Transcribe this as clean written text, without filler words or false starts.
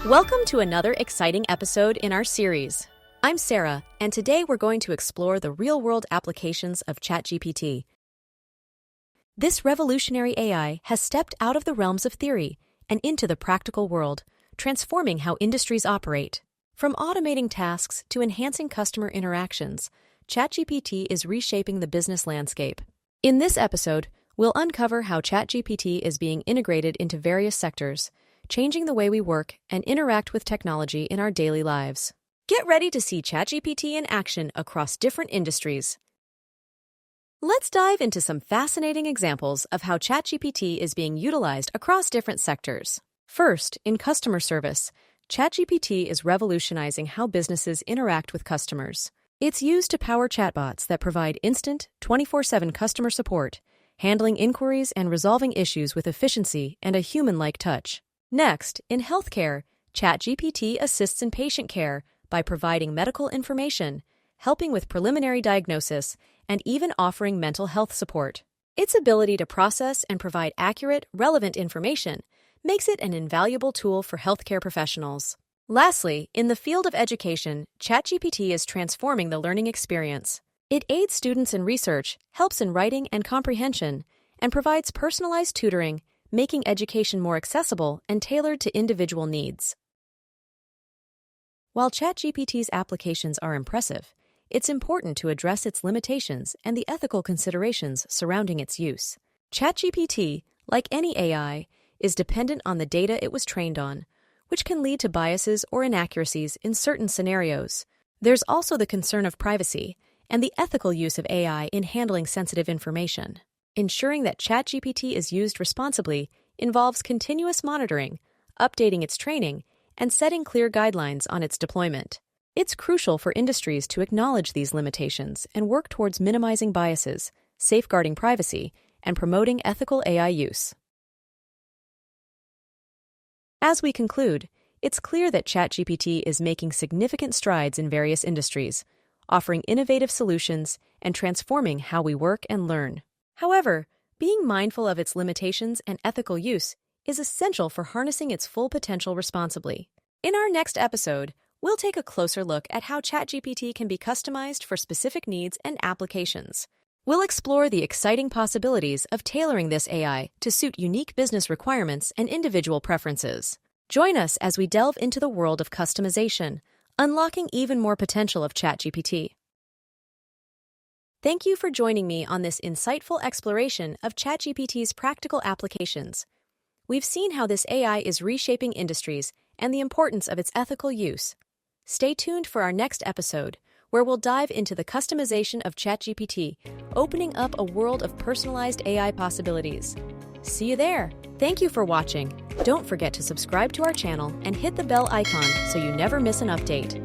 Welcome to another exciting episode in our series. I'm Sarah, and today we're going to explore the real-world applications of ChatGPT. This revolutionary AI has stepped out of the realms of theory and into the practical world, transforming how industries operate. From automating tasks to enhancing customer interactions, ChatGPT is reshaping the business landscape. In this episode, we'll uncover how ChatGPT is being integrated into various sectors, changing the way we work and interact with technology in our daily lives. Get ready to see ChatGPT in action across different industries. Let's dive into some fascinating examples of how ChatGPT is being utilized across different sectors. First, in customer service, ChatGPT is revolutionizing how businesses interact with customers. It's used to power chatbots that provide instant, 24/7 customer support, handling inquiries and resolving issues with efficiency and a human-like touch. Next, in healthcare, ChatGPT assists in patient care by providing medical information, helping with preliminary diagnosis, and even offering mental health support. Its ability to process and provide accurate, relevant information makes it an invaluable tool for healthcare professionals. Lastly, in the field of education, ChatGPT is transforming the learning experience. It aids students in research, helps in writing and comprehension, and provides personalized tutoring, making education more accessible and tailored to individual needs. While ChatGPT's applications are impressive, it's important to address its limitations and the ethical considerations surrounding its use. ChatGPT, like any AI, is dependent on the data it was trained on, which can lead to biases or inaccuracies in certain scenarios. There's also the concern of privacy and the ethical use of AI in handling sensitive information. Ensuring that ChatGPT is used responsibly involves continuous monitoring, updating its training, and setting clear guidelines on its deployment. It's crucial for industries to acknowledge these limitations and work towards minimizing biases, safeguarding privacy, and promoting ethical AI use. As we conclude, it's clear that ChatGPT is making significant strides in various industries, offering innovative solutions and transforming how we work and learn. However, being mindful of its limitations and ethical use is essential for harnessing its full potential responsibly. In our next episode, we'll take a closer look at how ChatGPT can be customized for specific needs and applications. We'll explore the exciting possibilities of tailoring this AI to suit unique business requirements and individual preferences. Join us as we delve into the world of customization, unlocking even more potential of ChatGPT. Thank you for joining me on this insightful exploration of ChatGPT's practical applications. We've seen how this AI is reshaping industries and the importance of its ethical use. Stay tuned for our next episode, where we'll dive into the customization of ChatGPT, opening up a world of personalized AI possibilities. See you there! Thank you for watching. Don't forget to subscribe to our channel and hit the bell icon so you never miss an update.